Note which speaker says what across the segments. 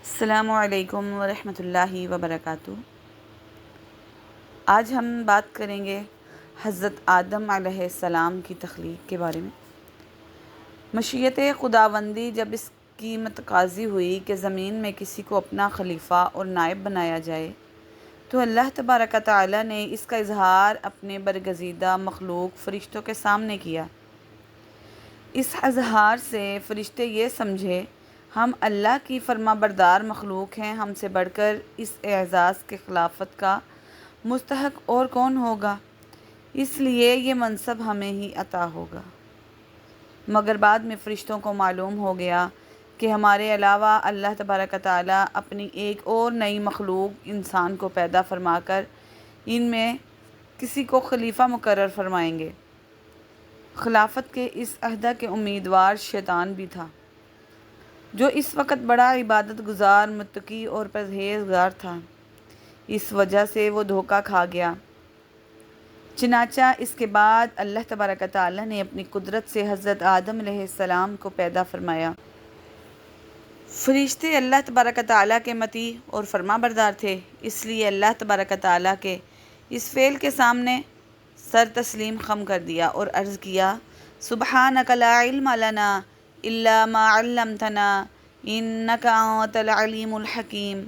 Speaker 1: السلام علیکم ورحمۃ اللہ وبرکاتہ۔ آج ہم بات کریں گے حضرت آدم علیہ السلام کی تخلیق کے بارے میں۔ مشیت خداوندی جب اس کی متقاضی ہوئی کہ زمین میں کسی کو اپنا خلیفہ اور نائب بنایا جائے تو اللہ تبارک تعالیٰ نے اس کا اظہار اپنے برگزیدہ مخلوق فرشتوں کے سامنے کیا۔ اس اظہار سے فرشتے یہ سمجھے ہم اللہ کی فرما بردار مخلوق ہیں، ہم سے بڑھ کر اس اعزاز کے خلافت کا مستحق اور کون ہوگا، اس لیے یہ منصب ہمیں ہی عطا ہوگا۔ مگر بعد میں فرشتوں کو معلوم ہو گیا کہ ہمارے علاوہ اللہ تبارک تعالیٰ اپنی ایک اور نئی مخلوق انسان کو پیدا فرما کر ان میں کسی کو خلیفہ مقرر فرمائیں گے۔ خلافت کے اس عہدہ کے امیدوار شیطان بھی تھا، جو اس وقت بڑا عبادت گزار، متقی اور پرہیزگار تھا۔ اس وجہ سے وہ دھوکہ کھا گیا۔ چنانچہ اس کے بعد اللہ تبارک تعالیٰ نے اپنی قدرت سے حضرت آدم علیہ السلام کو پیدا فرمایا۔ فرشتے اللہ تبارک تعالیٰ کے مطیع اور فرما بردار تھے، اس لیے اللہ تبارک تعالیٰ کے اس فعل کے سامنے سر تسلیم خم کر دیا اور عرض کیا، سبحانک لا علم لنا الا ما علمتنا انک انت العلیم الحکیم۔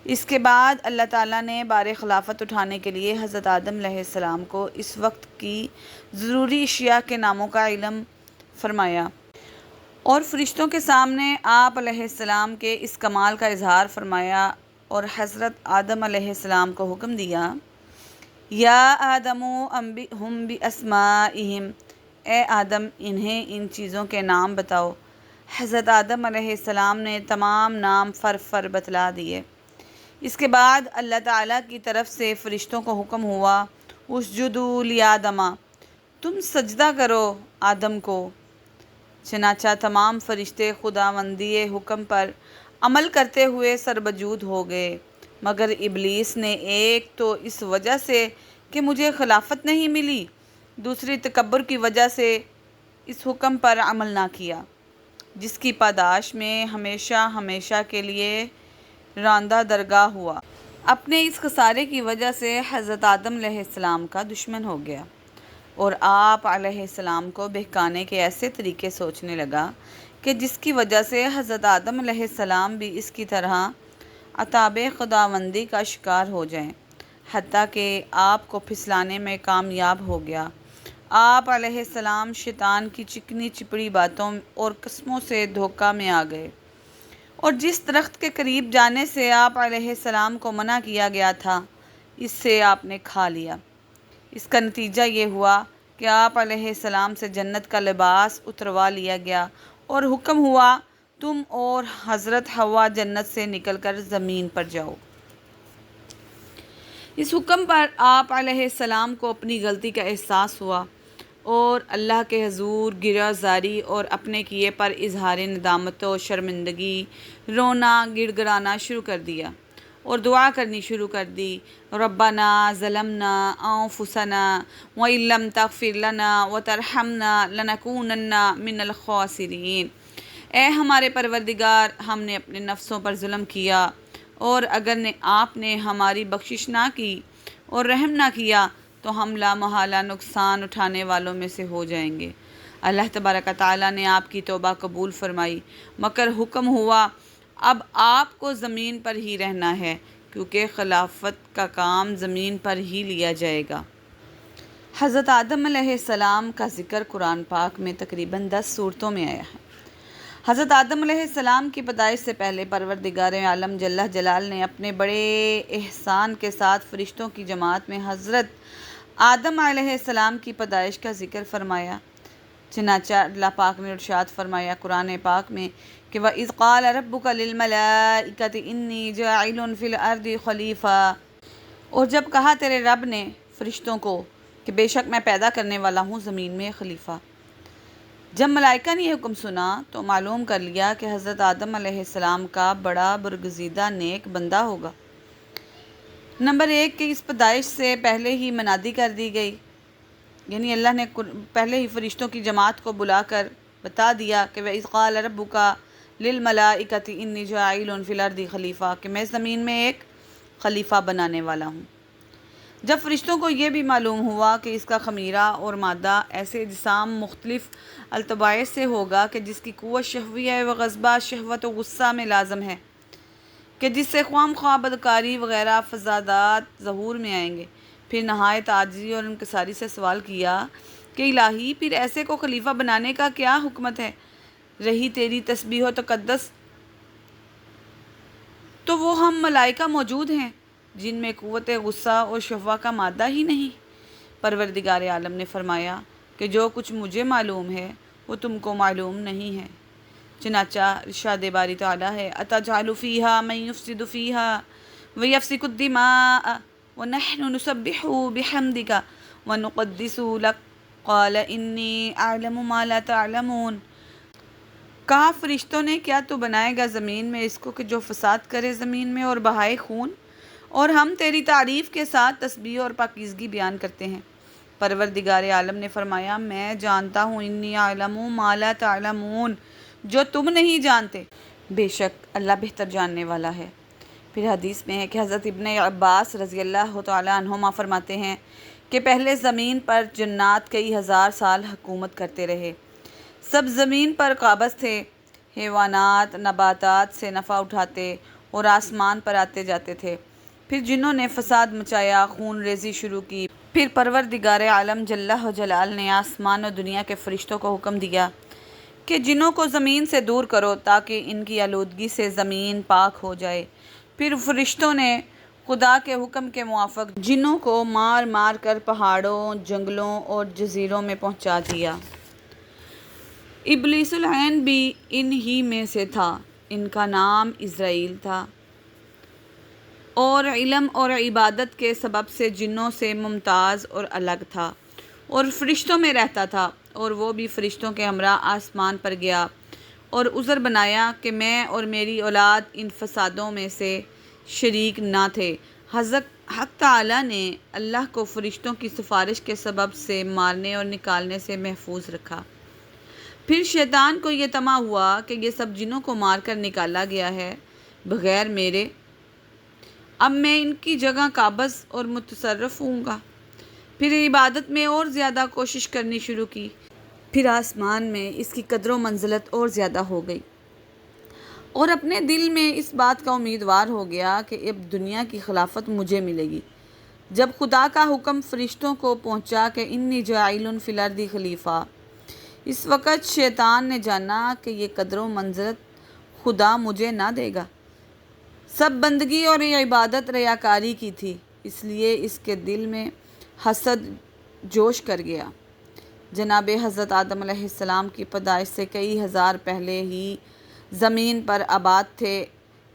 Speaker 1: اس کے بعد اللہ تعالیٰ نے بار خلافت اٹھانے کے لیے حضرت آدم علیہ السلام کو اس وقت کی ضروری اشیاء کے ناموں کا علم فرمایا اور فرشتوں کے سامنے آپ علیہ السلام کے اس کمال کا اظہار فرمایا اور حضرت آدم علیہ السلام کو حکم دیا، یا آدم انبئہم باسمائہم، اے آدم انہیں ان چیزوں کے نام بتاؤ۔ حضرت آدم علیہ السلام نے تمام نام فر بتلا دیے۔ اس کے بعد اللہ تعالیٰ کی طرف سے فرشتوں کو حکم ہوا، اسجدوا لآدم، تم سجدہ کرو آدم کو۔ چنانچہ تمام فرشتے خداوندی حکم پر عمل کرتے ہوئے سربجود ہو گئے، مگر ابلیس نے ایک تو اس وجہ سے کہ مجھے خلافت نہیں ملی، دوسری تکبر کی وجہ سے اس حکم پر عمل نہ کیا، جس کی پاداش میں ہمیشہ کے لیے راندہ درگاہ ہوا۔ اپنے اس خسارے کی وجہ سے حضرت آدم علیہ السلام کا دشمن ہو گیا اور آپ علیہ السلام کو بہکانے کے ایسے طریقے سوچنے لگا کہ جس کی وجہ سے حضرت آدم علیہ السلام بھی اس کی طرح عتاب خداوندی کا شکار ہو جائیں، حتیٰ کہ آپ کو پھسلانے میں کامیاب ہو گیا۔ آپ علیہ السلام شیطان کی چکنی چپڑی باتوں اور قسموں سے دھوکہ میں آ گئے، اور جس درخت کے قریب جانے سے آپ علیہ السلام کو منع کیا گیا تھا، اس سے آپ نے کھا لیا۔ اس کا نتیجہ یہ ہوا کہ آپ علیہ السلام سے جنت کا لباس اتروا لیا گیا اور حکم ہوا، تم اور حضرت حوا جنت سے نکل کر زمین پر جاؤ۔ اس حکم پر آپ علیہ السلام کو اپنی غلطی کا احساس ہوا اور اللہ کے حضور گریہ زاری اور اپنے کیے پر اظہار ندامت و شرمندگی، رونا گڑ گڑانا شروع کر دیا اور دعا کرنی شروع کر دی، ربنا ظلمنا انفسنا وان لم تغفر لنا وترحمنا لنکونن من الخاسرین۔ اے ہمارے پروردگار، ہم نے اپنے نفسوں پر ظلم کیا، اور اگر آپ نے ہماری بخشش نہ کی اور رحم نہ کیا تو ہم لا محالہ نقصان اٹھانے والوں میں سے ہو جائیں گے۔ اللہ تبارک تعالیٰ نے آپ کی توبہ قبول فرمائی، مگر حکم ہوا اب آپ کو زمین پر ہی رہنا ہے، کیونکہ خلافت کا کام زمین پر ہی لیا جائے گا۔ حضرت آدم علیہ السلام کا ذکر قرآن پاک میں تقریباً 10 صورتوں میں آیا ہے۔ حضرت آدم علیہ السلام کی پیدائش سے پہلے پروردگار عالم جل جلال نے اپنے بڑے احسان کے ساتھ فرشتوں کی جماعت میں حضرت آدم علیہ السلام کی پیدائش کا ذکر فرمایا۔ چنانچہ اللہ پاک نے ارشاد فرمایا قرآن پاک میں کہ وَإِذْ قَالَ رَبُّكَ لِلْمَلَائِكَةِ إِنِّي جَاعِلٌ فِي الْأَرْضِ خَلِيفَةً، اور جب کہا تیرے رب نے فرشتوں کو کہ بے شک میں پیدا کرنے والا ہوں زمین میں خلیفہ۔ جب ملائکہ نے یہ حکم سنا تو معلوم کر لیا کہ حضرت آدم علیہ السلام کا بڑا برگزیدہ نیک بندہ ہوگا۔ نمبر 1 کہ اس پیدائش سے پہلے ہی منادی کر دی گئی، یعنی اللہ نے پہلے ہی فرشتوں کی جماعت کو بلا کر بتا دیا کہ وَإِذْ قَالَ رَبُّكَ للملائکۃ انی جاعل فی الارض خلیفہ، کہ میں زمین میں ایک خلیفہ بنانے والا ہوں۔ جب فرشتوں کو یہ بھی معلوم ہوا کہ اس کا خمیرہ اور مادہ ایسے اجسام مختلف الطباع سے ہوگا کہ جس کی قوت شہویہ و غضبہ شہوت و غصہ میں لازم ہے، کہ جس سے خواہ مخواہ بدکاری وغیرہ فسادات ظہور میں آئیں گے، پھر نہایت عاجزی اور انکساری سے سوال کیا کہ الہی، پھر ایسے کو خلیفہ بنانے کا کیا حکمت ہے؟ رہی تیری تسبیح و تقدس تو وہ ہم ملائکہ موجود ہیں جن میں قوت غصہ اور شہوہ کا مادہ ہی نہیں۔ پروردگار عالم نے فرمایا کہ جو کچھ مجھے معلوم ہے وہ تم کو معلوم نہیں ہے۔ چنانچہ ارشاد باری تعالیٰ ہے أَتَجْعَلُ فِيهَا مَن يُفْسِدُ فِيهَا وَيَسْفِكُ الدِّمَاءَ وَنَحْنُ نُسَبِّحُ بِحَمْدِكَ وَنُقَدِّسُ لَكَ قَالَ إِنِّي أَعْلَمُ مَا لَا تَعْلَمُونَ۔ کہا فرشتوں نے کیا تو بنائے گا زمین میں اس کو کہ جو فساد کرے زمین میں اور بہائے خون، اور ہم تیری تعریف کے ساتھ تسبیح اور پاکیزگی بیان کرتے ہیں۔ پروردگار عالم نے فرمایا میں جانتا ہوں، انی اعلم ما لا تعلمون، جو تم نہیں جانتے، بے شک اللہ بہتر جاننے والا ہے۔ پھر حدیث میں ہے کہ حضرت ابن عباس رضی اللہ تعالیٰ عنہما فرماتے ہیں کہ پہلے زمین پر جنات کئی ہزار سال حکومت کرتے رہے، سب زمین پر قابض تھے، حیوانات نباتات سے نفع اٹھاتے اور آسمان پر آتے جاتے تھے۔ پھر جنہوں نے فساد مچایا، خون ریزی شروع کی، پھر پروردگار عالم جل جلال نے آسمان اور دنیا کے فرشتوں کو حکم دیا کہ جنوں کو زمین سے دور کرو تاکہ ان کی آلودگی سے زمین پاک ہو جائے۔ پھر فرشتوں نے خدا کے حکم کے موافق جنوں کو مار مار کر پہاڑوں، جنگلوں اور جزیروں میں پہنچا دیا۔ ابلیس العین بھی ان ہی میں سے تھا، ان کا نام عزرائیل تھا، اور علم اور عبادت کے سبب سے جنوں سے ممتاز اور الگ تھا، اور فرشتوں میں رہتا تھا، اور وہ بھی فرشتوں کے ہمراہ آسمان پر گیا اور عذر بنایا کہ میں اور میری اولاد ان فسادوں میں سے شریک نہ تھے۔ حق تعالیٰ نے اللہ کو فرشتوں کی سفارش کے سبب سے مارنے اور نکالنے سے محفوظ رکھا۔ پھر شیطان کو یہ طمع ہوا کہ یہ سب جنوں کو مار کر نکالا گیا ہے بغیر میرے، اب میں ان کی جگہ قابض اور متصرف ہوں گا۔ پھر عبادت میں اور زیادہ کوشش کرنی شروع کی، پھر آسمان میں اس کی قدر و منزلت اور زیادہ ہو گئی، اور اپنے دل میں اس بات کا امیدوار ہو گیا کہ اب دنیا کی خلافت مجھے ملے گی۔ جب خدا کا حکم فرشتوں کو پہنچا کہ انی جاعل فی الارض خلیفہ، اس وقت شیطان نے جانا کہ یہ قدر و منزلت خدا مجھے نہ دے گا۔ سب بندگی اور عبادت ریاکاری کی تھی، اس لیے اس کے دل میں حسد جوش کر گیا۔ جناب حضرت آدم علیہ السلام کی پیدائش سے کئی ہزار پہلے ہی زمین پر آباد تھے۔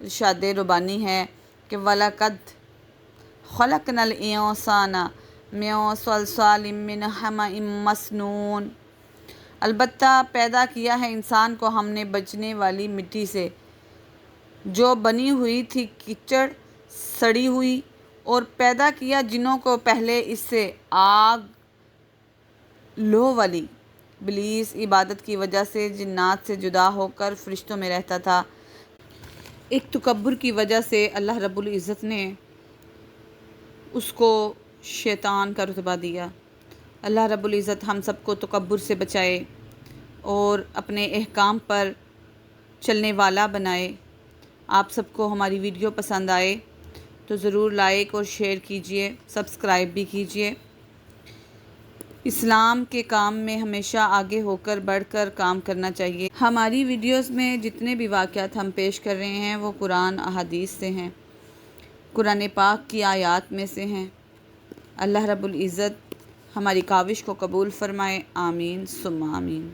Speaker 1: ارشاد ربانی ہے کہ وَلَقَدْ خَلَقْنَا الْإِنسَانَ مِن صَلْصَالٍ مِّنْ حَمَإٍ مَّسْنُونٍ، البتہ پیدا کیا ہے انسان کو ہم نے بجنے والی مٹی سے، جو بنی ہوئی تھی کیچڑ سڑی ہوئی، اور پیدا کیا جنوں کو پہلے اس سے آگ لو والی۔ ابلیس عبادت کی وجہ سے جنات سے جدا ہو کر فرشتوں میں رہتا تھا۔ ایک تکبر کی وجہ سے اللہ رب العزت نے اس کو شیطان کا رتبہ دیا۔ اللہ رب العزت ہم سب کو تکبر سے بچائے اور اپنے احکام پر چلنے والا بنائے۔ آپ سب کو ہماری ویڈیو پسند آئے تو ضرور لائک اور شیئر کیجئے، سبسکرائب بھی کیجئے۔ اسلام کے کام میں ہمیشہ آگے ہو کر بڑھ کر کام کرنا چاہیے۔ ہماری ویڈیوز میں جتنے بھی واقعات ہم پیش کر رہے ہیں وہ قرآن احادیث سے ہیں، قرآن پاک کی آیات میں سے ہیں۔ اللہ رب العزت ہماری کاوش کو قبول فرمائے، آمین ثم آمین۔